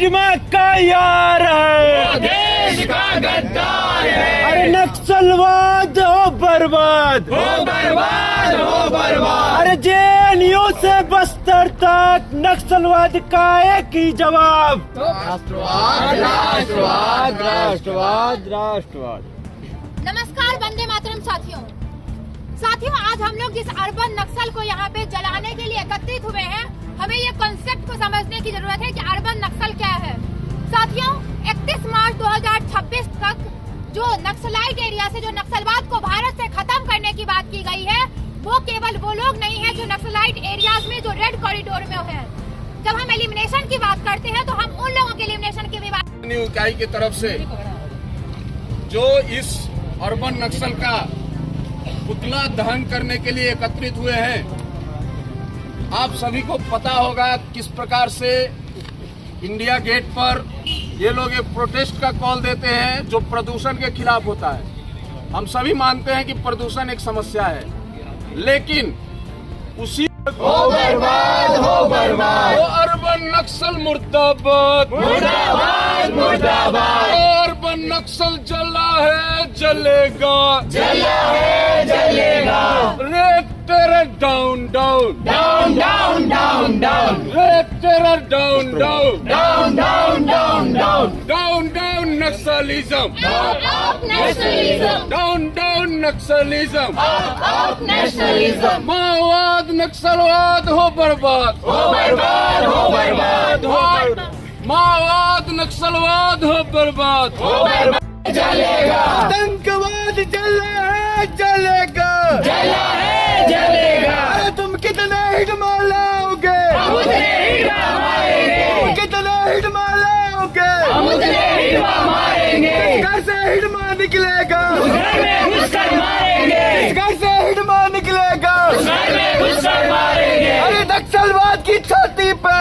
हिडमा का यार है, देश का गद्दार है। अरे नक्सलवाद हो बर्बाद, हो बर्बाद, हो बर्बाद। अरे जेएनयू से बस्तर तक नक्सलवाद का एक ही जवाब, राष्ट्रवाद, राष्ट्रवाद, राष्ट्रवाद, राष्ट्रवाद। नमस्कार वंदे मातरम साथियों, आज हम लोग जिस अर्बन नक्सल को यहाँ पे जलाने के लिए एकत्रित हुए हैं, हमें ये कॉन्सेप्ट को समझने की जरूरत है कि अर्बन नक्सल क्या है। साथियों, 31 मार्च 2026 तक जो नक्सलाइट एरिया से जो नक्सलवाद को भारत से खत्म करने की बात की गई है, वो केवल वो लोग नहीं है जो नक्सलाइट एरियाज में जो रेड कॉरिडोर में है। जब हम एलिमिनेशन की बात करते हैं तो हम उन लोगों के एलिमिनेशन की भी बात इकाई की तरफ से जो इस अर्बन नक्सल का पुतला दहन करने के लिए एकत्रित हुए हैं। आप सभी को पता होगा किस प्रकार से इंडिया गेट पर ये लोग एक प्रोटेस्ट का कॉल देते हैं जो प्रदूषण के खिलाफ होता है। हम सभी मानते हैं कि प्रदूषण एक समस्या है, लेकिन उसी हो बर्बाद, हो बर्बाद। वो अर्बन नक्सल मुर्दाबाद, मुर्दाबाद, मुर्दाबाद। अर्बन नक्सल जला है, जलेगा, जला है, जलेगा। Red terror down down, down, down, down, down. Red terror down down, down, down, down, down. Down down Naxalism, nationalism, down down Naxalism, nationalism. माओवाद नक्सलवाद हो बर्बाद, हो बर्बाद, हो बर्बाद, हो माओवाद नक्सलवाद हो बर्बाद, हो बर्बाद। जलेगा, आतंकवाद जला है, जलेगा, जला है, जलेगा। अरे तुम कितने हिडमा लाओगे, हम उतने हिडमा मारेंगे, कितने हिडमा लाओगे, हम उतने हिडमा मारेंगे। घर से हिडमा निकलेगा, घर में घुसकर मारेंगे, घर से हिडमा निकलेगा, घर में घुसकर मारेंगे। अरे नक्सलवाद की छाती पे,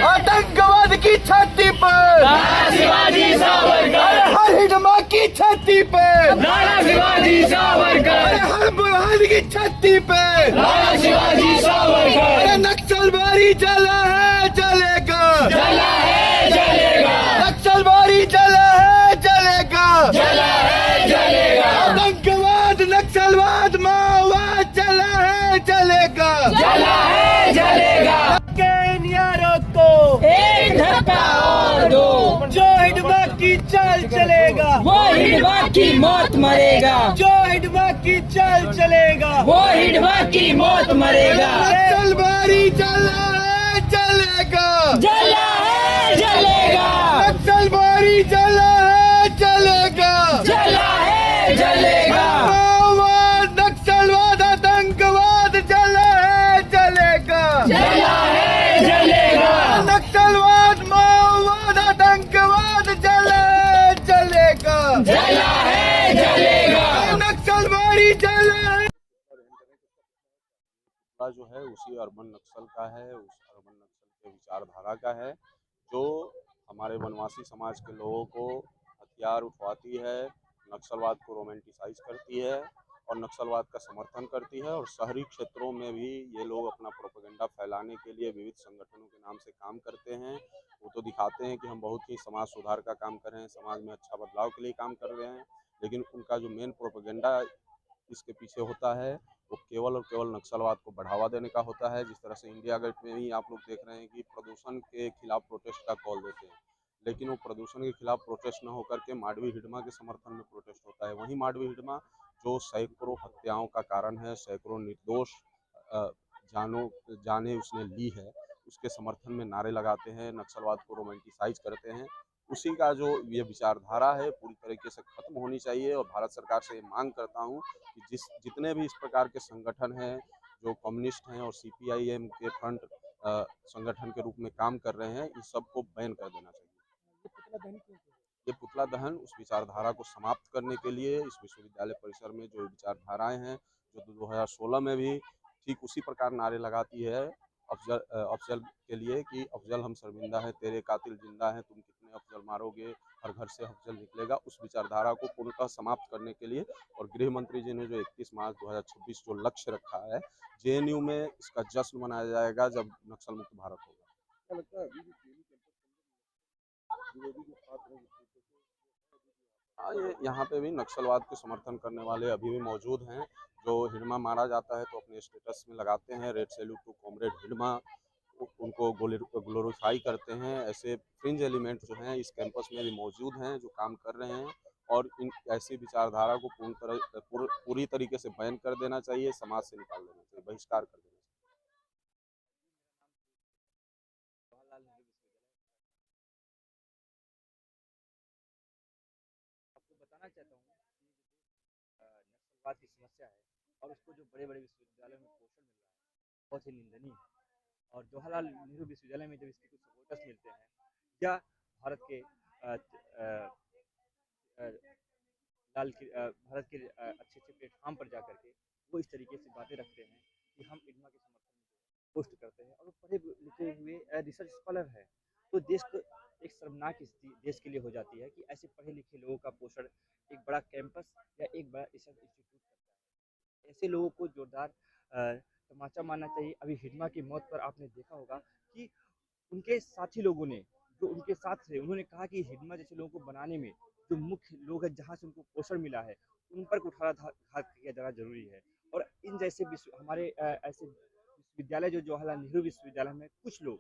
आतंकवाद की छाती पे, नारा शिवाजी सावरकर, हर हिडमा की छाती पे, नारा शिवाजी सावरकर, हर बुरहान की छाती पे, नारा शिवाजी सावरकर। अरे नक्सलवादी जला है, जलेगा, जला है, जलेगा, नक्सलवादी जला है, जलेगा, जला है, जलेगा। आतंकवाद नक्सलवाद माओवाद जला है, जलेगा, जला है, जलेगा। केनियारों को एक धक्का और दो, जो हिडमा की चाल चलेगा, वो हिडमा की मौत मरेगा, जो हिडमा की चाल चलेगा, वो हिडमा की मौत मरेगा। नक्सलवादी जला है, जलेगा, जला है, जलेगा, नक्सलवादी जला है, जलेगा, जला है, जलेगा। माओवाद नक्सलवाद आतंकवाद जला है, जलेगा, जला है, जलेगा, नक्सलवाद माओवाद आतंकवाद जला है, जलेगा, जला है, जलेगा। नक्सलवादी जला है। जो है उसी अर्बन नक्सल का है, उस अर्बन नक्सल के विचारधारा का है जो हमारे वनवासी समाज के लोगों को हथियार उठवाती है, नक्सलवाद को रोमांटिसाइज करती है और नक्सलवाद का समर्थन करती है। और शहरी क्षेत्रों में भी ये लोग अपना प्रोपेगेंडा फैलाने के लिए विविध संगठनों के नाम से काम करते हैं। वो तो दिखाते हैं कि हम बहुत ही समाज सुधार का काम कर रहे हैं, समाज में अच्छा बदलाव के लिए काम कर रहे हैं, लेकिन उनका जो मेन प्रोपेगेंडा इसके पीछे होता है वो केवल और केवल नक्सलवाद को बढ़ावा देने का होता है। जिस तरह से इंडिया गेट में भी आप लोग देख रहे हैं कि प्रदूषण के खिलाफ प्रोटेस्ट का कॉल देते हैं, लेकिन वो प्रदूषण के खिलाफ प्रोटेस्ट न होकर के माडवी हिडमा के समर्थन में प्रोटेस्ट होता है। वहीं माडवी हिडमा जो सैकड़ों हत्याओं का कारण है, सैकड़ों निर्दोष जाने उसने ली है, उसके समर्थन में नारे लगाते हैं, नक्सलवाद को रोमांटिसाइज करते हैं। उसी का जो ये विचारधारा है पूरी तरीके से खत्म होनी चाहिए। और भारत सरकार से मांग करता हूँ कि जितने भी इस प्रकार के संगठन हैं जो कम्युनिस्ट हैं और CPIM के फ्रंट संगठन के रूप में काम कर रहे हैं, इन सबको बैन कर देना चाहिए। ये पुतला दहन उस विचारधारा को समाप्त करने के लिए इस विश्वविद्यालय परिसर में जो विचारधाराएं हैं, जो 2016 में भी ठीक उसी प्रकार नारे लगाती है अफजल के लिए कि अफजल हम शर्मिंदा है, तेरे कातिल जिंदा है, तुम कितने अफजल मारोगे, हर घर से अफजल निकलेगा, उस विचारधारा को पूर्णतः समाप्त करने के लिए। और गृह मंत्री जी ने जो 31 मार्च 2026 जो लक्ष्य रखा है, JNU में इसका जश्न मनाया जाएगा जब नक्सल मुक्त भारत होगा। क्या लगता है अभी भी ट्रेनिंग कैंपस विरोधी जो छात्र हैं हाँ, ये यहाँ पे भी नक्सलवाद के समर्थन करने वाले अभी भी मौजूद हैं। जो हिडमा मारा जाता है तो अपने स्टेटस में लगाते हैं, red salute to comrade Hidma, उनको ग्लोरीफाई करते हैं। ऐसे फ्रिंज एलिमेंट जो हैं इस कैंपस में भी मौजूद हैं जो काम कर रहे हैं, और इन ऐसी विचारधारा को पूरी तरीके से बैन कर देना चाहिए, समाज से निकाल देना चाहिए, बहिष्कार कर देना चाहिए। जवाहरलाल नेहरू विश्वविद्यालय आपको बताना चाहता हूँ कि नक्सलवाद की समस्या है और उसको जो बड़े बड़े विश्वविद्यालयों में पोषण मिल रहा है बहुत ही निंदनीय है। और जवाहरलाल नेहरू विश्वविद्यालय में जब इसके कुछ सपोर्टर्स मिलते हैं या भारत के भारत के अच्छे अच्छे प्लेटफॉर्म पर जाकर के वो इस तरीके से बातें रखते हैं कि हम इडमा के समर्थन में पोस्ट करते हैं और वो पढ़े लिखे हुए रिसर्च स्कॉलर है, तो देश को एक शर्मनाक स्थिति देश के लिए हो जाती है कि ऐसे पढ़े लिखे लोगों का पोषण एक बड़ा कैंपस या एक बड़ा रिसर्च इंस्टीट्यूट करता है। ऐसे लोगों को जोरदार तमाचा मारना चाहिए। अभी हिडमा की मौत पर आपने देखा होगा कि उनके साथी लोगों ने जो उनके साथ थे उन्होंने कहा कि हिडमा जैसे लोगों को बनाने में जो मुख्य लोग हैं जहाँ से उनको पोषण मिला है उन पर कुठाराघात किया जाना जरूरी है। और इन जैसे हमारे ऐसे विश्वविद्यालय जो जवाहरलाल नेहरू विश्वविद्यालय में कुछ लोग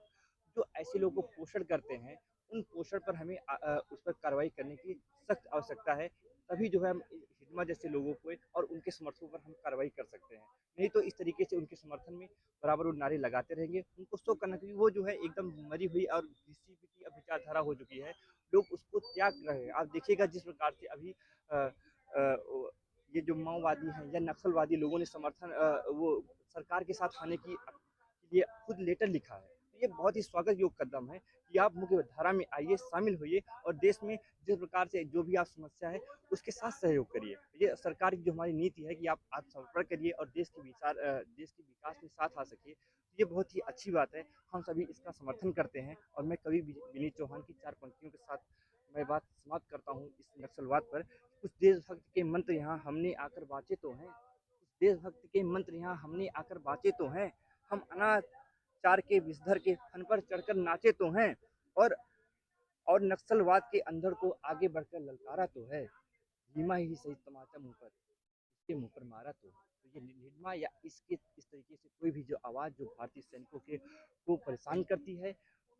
जो ऐसे लोगों को पोषण करते हैं उन पोषण पर हमें उस पर कार्रवाई करने की सख्त आवश्यकता है। तभी जो है हम हिडमा जैसे लोगों को और उनके समर्थकों पर हम कार्रवाई कर सकते हैं। नहीं तो इस तरीके से उनके समर्थन में बराबर वो नारे लगाते रहेंगे। उनको शो करना क्योंकि वो जो है एकदम मरी हुई और घिसी पिटी अब विचारधारा हो चुकी है, लोग उसको त्याग रहे हैं। आप देखिएगा जिस प्रकार से अभी ये जो माओवादी हैं या नक्सलवादी लोगों ने समर्थन वो सरकार के साथ आने की लिए खुद लेटर लिखा है। तो ये बहुत ही स्वागत योग्य कदम है कि आप मुख्य धारा में आइए, शामिल होइए और देश में जिस प्रकार से जो भी आप समस्या है उसके साथ सहयोग करिए। ये सरकार की जो हमारी नीति है कि आप आत्मसमर्पण करिए और देश के विकास में साथ आ सकिए, ये बहुत ही अच्छी बात है। हम सभी इसका समर्थन करते हैं और मैं कवि विनीत चौहान की 4 पंक्तियों के साथ मैं बात समाप्त करता हूँ इस नक्सलवाद पर। कुछ देशभक्त के मंत्र यहाँ हमने आकर बाँचे तो हैं, कुछ देशभक्त के मंत्र यहाँ हमने आकर बाँचे तो हैं, हम अनाचार के विषधर के फन पर चढ़कर नाचे तो हैं और नक्सलवाद के अंधड़ को आगे बढ़कर ललकारा तो है। हिडमा ही सही तमाचा मुंह पर इसके मुंह पर मारा तो ये हिडमा या इसके इस तरीके से कोई भी जो आवाज़ जो भारतीय सैनिकों के को परेशान करती है,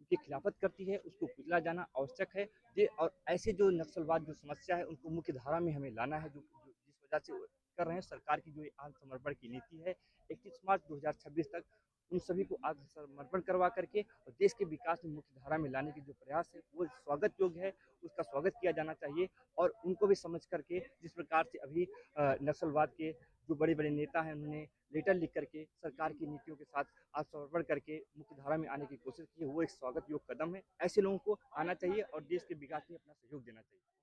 उनकी खिलाफत करती है, उसको कुचला जाना आवश्यक है। और ऐसे जो नक्सलवाद जो समस्या है उनको मुख्य धारा में हमें लाना है, जो जिस वजह से कर रहे हैं सरकार की जो आत्मसमर्पण की नीति है 31 मार्च 2026 तक उन सभी को आत्मसमर्पण करवा करके और देश के विकास में मुख्य धारा में लाने की जो प्रयास है वो स्वागत योग्य है, उसका स्वागत किया जाना चाहिए। और उनको भी समझ करके जिस प्रकार से अभी नक्सलवाद के जो बड़े बड़े नेता हैं उन्होंने लेटर लिख करके सरकार की नीतियों के साथ आत्मसमर्पण करके मुख्य धारा में आने की कोशिश की है, वो एक स्वागत योग्य कदम है। ऐसे लोगों को आना चाहिए और देश के विकास में अपना सहयोग देना चाहिए।